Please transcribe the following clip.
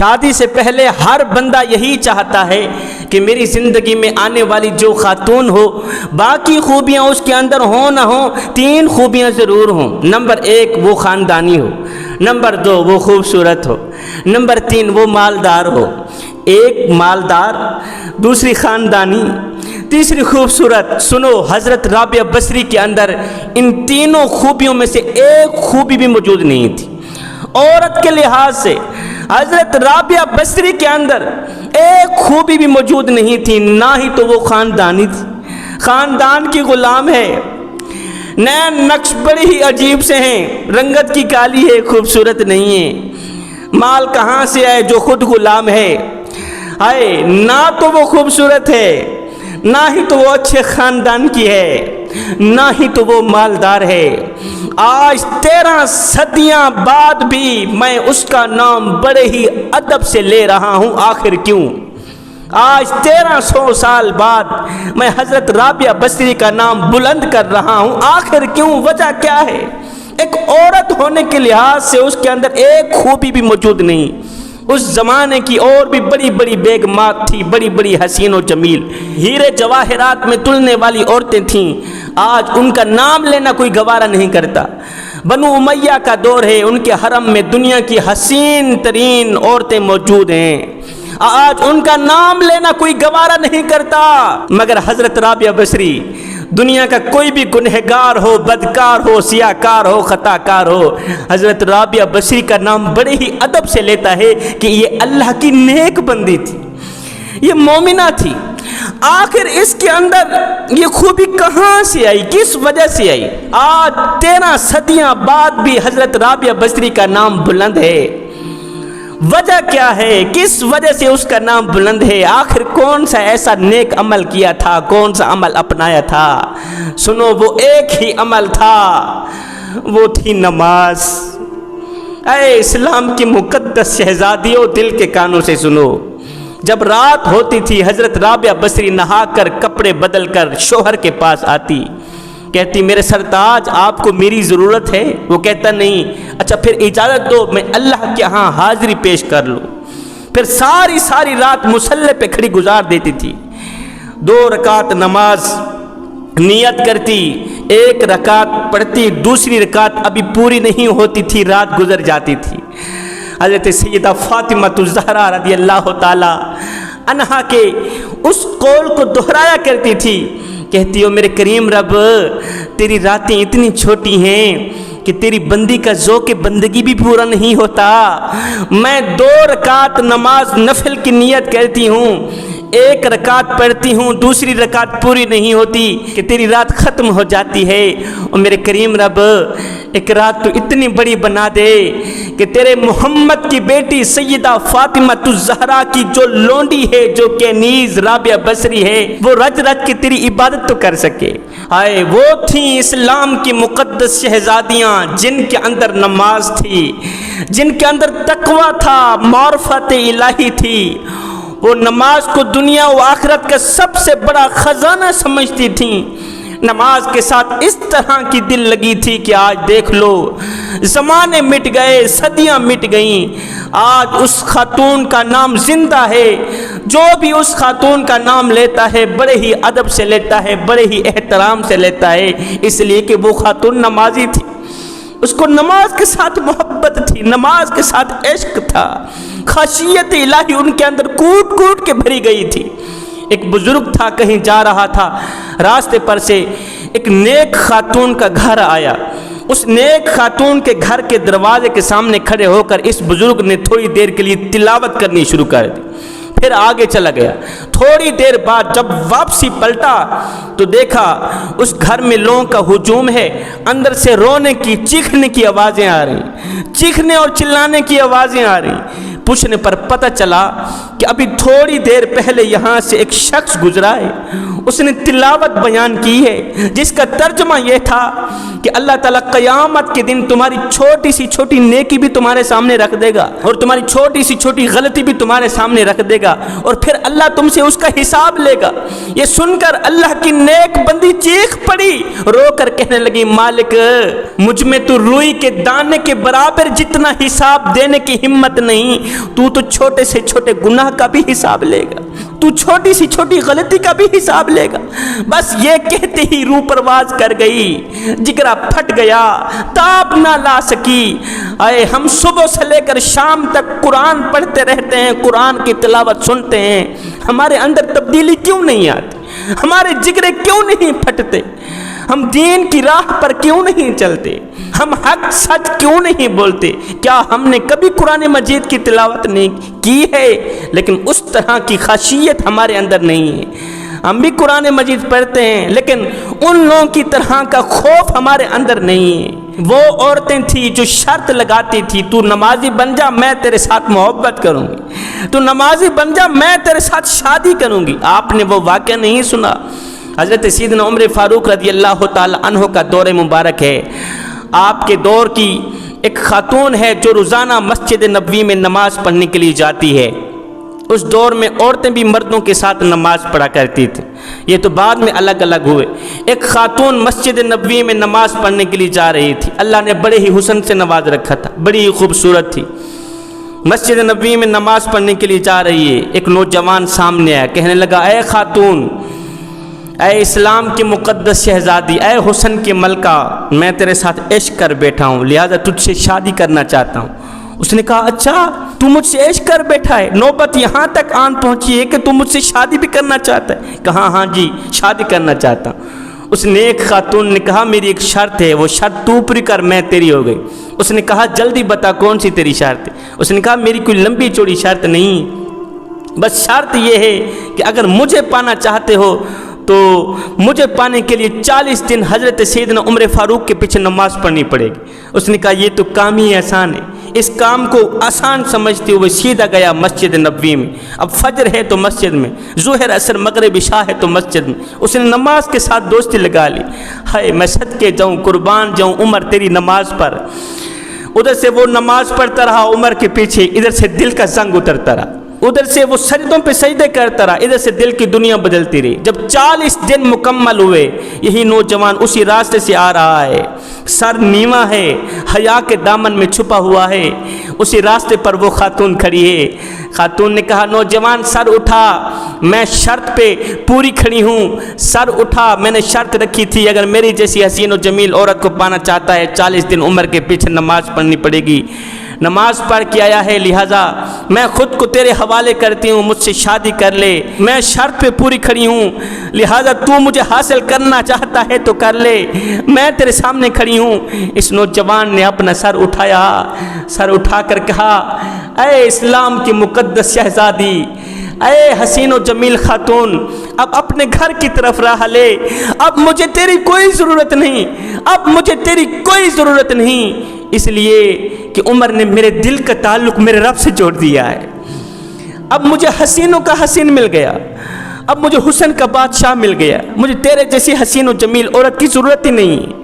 شادی سے پہلے ہر بندہ یہی چاہتا ہے کہ میری زندگی میں آنے والی جو خاتون ہو باقی خوبیاں اس کے اندر ہوں نہ ہوں، 3 خوبیاں ضرور ہوں۔ نمبر 1 وہ خاندانی ہو، نمبر 2 وہ خوبصورت ہو، نمبر 3 وہ مالدار ہو۔ ایک مالدار، دوسری خاندانی، تیسری خوبصورت۔ سنو، حضرت رابعہ بصری کے اندر ان تینوں خوبیوں میں سے ایک خوبی بھی موجود نہیں تھی۔ عورت کے لحاظ سے حضرت رابعہ بصری کے اندر ایک خوبی بھی موجود نہیں تھی، نہ ہی تو وہ خاندانی تھی، خاندان کی غلام ہے، نین نقش بڑے ہی عجیب سے ہیں، رنگت کی کالی ہے، خوبصورت نہیں ہے، مال کہاں سے آئے جو خود غلام ہے، ہائے نہ تو وہ خوبصورت ہے، نہ ہی تو وہ اچھے خاندان کی ہے، نہ ہی تو وہ مالدار ہے۔ آج 13 صدیاں بعد بھی میں اس کا نام بڑے ہی ادب سے لے رہا ہوں، آخر کیوں؟ آج 1300 سال بعد میں حضرت رابعہ بصری کا نام بلند کر رہا ہوں، آخر کیوں؟ وجہ کیا ہے؟ ایک عورت ہونے کے لحاظ سے اس کے اندر ایک خوبی بھی موجود نہیں۔ اس زمانے کی اور بھی بڑی بڑی بیگمات تھی، بڑی بڑی حسین و جمیل، ہیرے جواہرات میں تلنے والی عورتیں تھیں، آج ان کا نام لینا کوئی گوارا نہیں کرتا۔ بنو امیہ کا دور ہے، ان کے حرم میں دنیا کی حسین ترین عورتیں موجود ہیں، آج ان کا نام لینا کوئی گوارا نہیں کرتا، مگر حضرت رابعہ بصری دنیا کا کوئی بھی گنہگار ہو، بدکار ہو، سیاہکار ہو، خطا کار ہو، حضرت رابعہ بصری کا نام بڑے ہی ادب سے لیتا ہے کہ یہ اللہ کی نیک بندی تھی، یہ مومنہ تھی۔ آخر اس کے اندر یہ خوبی کہاں سے آئی، کس وجہ سے آئی؟ آج 13 صدیاں بعد بھی حضرت رابعہ بصری کا نام بلند ہے۔ وجہ کیا ہے؟ کس وجہ سے اس کا نام بلند ہے؟ آخر کون سا ایسا نیک عمل کیا تھا، کون سا عمل اپنایا تھا؟ سنو، وہ ایک ہی عمل تھا، وہ تھی نماز۔ اے اسلام کی مقدس شہزادیوں، دل کے کانوں سے سنو، جب رات ہوتی تھی حضرت رابعہ بصری نہا کر کپڑے بدل کر شوہر کے پاس آتی، کہتی میرے سرتاج آپ کو میری ضرورت ہے؟ وہ کہتا نہیں۔ اچھا پھر اجازت دو میں اللہ کے ہاں حاضری پیش کر لوں۔ پھر ساری رات مصلی پہ کھڑی گزار دیتی تھی، 2 رکعت نماز نیت کرتی، 1 رکعت پڑھتی، دوسری رکعت ابھی پوری نہیں ہوتی تھی، رات گزر جاتی تھی۔ حضرت سیدہ فاطمہ الزہرا رضی اللہ تعالی عنہا کے اس قول کو دہرایا کرتی تھی، کہتی ہو میرے کریم رب تیری راتیں اتنی چھوٹی ہیں کہ تیری بندی کا ذوق بندگی بھی پورا نہیں ہوتا، میں 2 رکعت نماز نفل کی نیت کرتی ہوں، 1 رکعت پڑھتی ہوں، دوسری رکعت پوری نہیں ہوتی کہ تیری رات ختم ہو جاتی ہے، اور میرے کریم رب ایک رات تو اتنی بڑی بنا دے کہ تیرے محمد کی بیٹی سیدہ فاطمہ الزہرا کی جو لونڈی ہے، جو کنیز رابعہ بصری ہے، وہ رج رج کے تیری عبادت تو کر سکے۔ ہائے وہ تھیں اسلام کی مقدس شہزادیاں جن کے اندر نماز تھی، جن کے اندر تقوی تھا، معرفت الہی تھی، وہ نماز کو دنیا و آخرت کا سب سے بڑا خزانہ سمجھتی تھیں، نماز کے ساتھ اس طرح کی دل لگی تھی کہ آج دیکھ لو زمانے مٹ گئے، صدیاں مٹ گئیں، آج اس خاتون کا نام زندہ ہے، جو بھی اس خاتون کا نام لیتا ہے بڑے ہی ادب سے لیتا ہے، بڑے ہی احترام سے لیتا ہے، اس لیے کہ وہ خاتون نمازی تھی، اس کو نماز کے ساتھ محبت تھی، نماز کے ساتھ عشق تھا، خشیت الہی ان کے اندر کوٹ کوٹ کے بھری گئی تھی۔ ایک بزرگ تھا، کہیں جا رہا تھا، راستے پر سے ایک نیک خاتون کا گھر آیا، اس نیک خاتون کے گھر کے دروازے کے سامنے کھڑے ہو کر اس بزرگ نے تھوڑی دیر کے لیے تلاوت کرنی شروع کر دی، پھر آگے چلا گیا۔ تھوڑی دیر بعد جب واپسی پلٹا تو دیکھا اس گھر میں لوگوں کا ہجوم ہے، اندر سے رونے کی، چیخنے کی آوازیں آ رہی، چیخنے اور چلانے کی آوازیں آ رہی۔ پوچھنے پر پتہ چلا کہ ابھی تھوڑی دیر پہلے یہاں سے ایک شخص گزرا ہے، اس نے تلاوت بیان کی ہے جس کا ترجمہ یہ تھا کہ اللہ تعالیٰ قیامت کے دن تمہاری چھوٹی سی چھوٹی نیکی بھی تمہارے سامنے رکھ دے گا، اور تمہاری چھوٹی سی چھوٹی غلطی بھی تمہارے سامنے رکھ دے گا، اور پھر اللہ تم سے اس کا حساب لے گا۔ یہ سن کر اللہ کی نیک بندی چیخ پڑی، رو کر کہنے لگی مالک مجھ میں تو روئی کے دانے کے برابر جتنا حساب دینے کی ہمت نہیں، تو چھوٹے سے چھوٹے گناہ کا بھی حساب لے گا، تو چھوٹی سی چھوٹی غلطی کا بھی حساب لے گا۔ بس یہ کہتے ہی روح پرواز کر گئی، جگرا پھٹ گیا، تاب نہ لا سکی۔ اے ہم صبح سے لے کر شام تک قرآن پڑھتے رہتے ہیں، قرآن کی تلاوت سنتے ہیں، ہمارے اندر تبدیلی کیوں نہیں آتی؟ ہمارے جگرے کیوں نہیں پھٹتے؟ ہم دین کی راہ پر کیوں نہیں چلتے؟ ہم حق سچ کیوں نہیں بولتے؟ کیا ہم نے کبھی قرآن مجید کی تلاوت نہیں کی ہے؟ لیکن اس طرح کی خاصیت ہمارے اندر نہیں ہے۔ ہم بھی قرآن مجید پڑھتے ہیں لیکن ان لوگوں کی طرح کا خوف ہمارے اندر نہیں ہے۔ وہ عورتیں تھیں جو شرط لگاتی تھی تو نمازی بن جا میں تیرے ساتھ محبت کروں گی، تو نمازی بن جا میں تیرے ساتھ شادی کروں گی۔ آپ نے وہ واقعہ نہیں سنا؟ حضرت سیدنا عمر فاروق رضی اللہ تعالی عنہ کا دور مبارک ہے۔ آپ کے دور کی ایک خاتون ہے جو روزانہ مسجد نبوی میں نماز پڑھنے کے لیے جاتی ہے۔ اس دور میں عورتیں بھی مردوں کے ساتھ نماز پڑھا کرتی تھیں، یہ تو بعد میں الگ الگ ہوئے۔ ایک خاتون مسجد نبوی میں نماز پڑھنے کے لیے جا رہی تھی، اللہ نے بڑے ہی حسن سے نواز رکھا تھا، بڑی ہی خوبصورت تھی۔ مسجد نبوی میں نماز پڑھنے کے لیے جا رہی ہے، ایک نوجوان سامنے آیا، کہنے لگا اے خاتون، اے اسلام کی مقدس شہزادی، اے حسن کی ملکہ، میں تیرے ساتھ عشق کر بیٹھا ہوں، لہذا تجھ سے شادی کرنا چاہتا ہوں۔ اس نے کہا اچھا تو مجھ سے عشق کر بیٹھا ہے، نوبت یہاں تک آن پہنچی ہے کہ تو مجھ سے شادی بھی کرنا چاہتا ہے؟ کہا ہاں جی شادی کرنا چاہتا ہوں۔ اس نیک خاتون نے کہا میری ایک شرط ہے، وہ شرط تو پوری کر میں تیری ہو گئی۔ اس نے کہا جلدی بتا کون سی تیری شرط ہے؟ اس نے کہا میری کوئی لمبی چوڑی شرط نہیں، بس شرط یہ ہے کہ اگر مجھے پانا چاہتے ہو تو مجھے پانے کے لیے 40 دن حضرت سیدنا عمر فاروق کے پیچھے نماز پڑھنی پڑے گی۔ اس نے کہا یہ تو کام ہی آسان ہے۔ اس کام کو آسان سمجھتے ہوئے سیدھا گیا مسجد نبوی میں۔ اب فجر ہے تو مسجد میں، ظہر عصر مغرب عشاء ہے تو مسجد میں۔ اس نے نماز کے ساتھ دوستی لگا لی۔ ہائے میں صدقے جاؤں قربان جاؤں عمر تیری نماز پر۔ ادھر سے وہ نماز پڑھتا رہا عمر کے پیچھے، ادھر سے دل کا زنگ اترتا رہا، ادھر سے وہ سجدوں پہ سجدے کرتا رہا، ادھر سے دل کی دنیا بدلتی رہی۔ جب 40 دن مکمل ہوئے، یہی نوجوان اسی راستے سے آ رہا ہے، سر نیواں ہے، حیا کے دامن میں چھپا ہوا ہے، اسی راستے پر وہ خاتون کھڑی ہے۔ خاتون نے کہا نوجوان سر اٹھا، میں شرط پہ پوری کھڑی ہوں، سر اٹھا، میں نے شرط رکھی تھی اگر میری جیسی حسین و جمیل عورت کو پانا چاہتا ہے 40 دن عمر کے پیچھے نماز پڑھنی پڑے گی۔ نماز پڑھ کے آیا ہے، لہٰذا میں خود کو تیرے حوالے کرتی ہوں، مجھ سے شادی کر لے، میں شرط پہ پوری کھڑی ہوں، لہٰذا تو مجھے حاصل کرنا چاہتا ہے تو کر لے، میں تیرے سامنے کھڑی ہوں۔ اس نوجوان نے اپنا سر اٹھایا، سر اٹھا کر کہا اے اسلام کی مقدس شہزادی، اے حسین و جمیل خاتون، اب اپنے گھر کی طرف راہ لے، اب مجھے تیری کوئی ضرورت نہیں، اب مجھے تیری کوئی ضرورت نہیں، اس لیے کہ عمر نے میرے دل کا تعلق میرے رب سے جوڑ دیا ہے۔ اب مجھے حسینوں کا حسین مل گیا، اب مجھے حسن کا بادشاہ مل گیا، مجھے تیرے جیسی حسین و جمیل عورت کی ضرورت ہی نہیں۔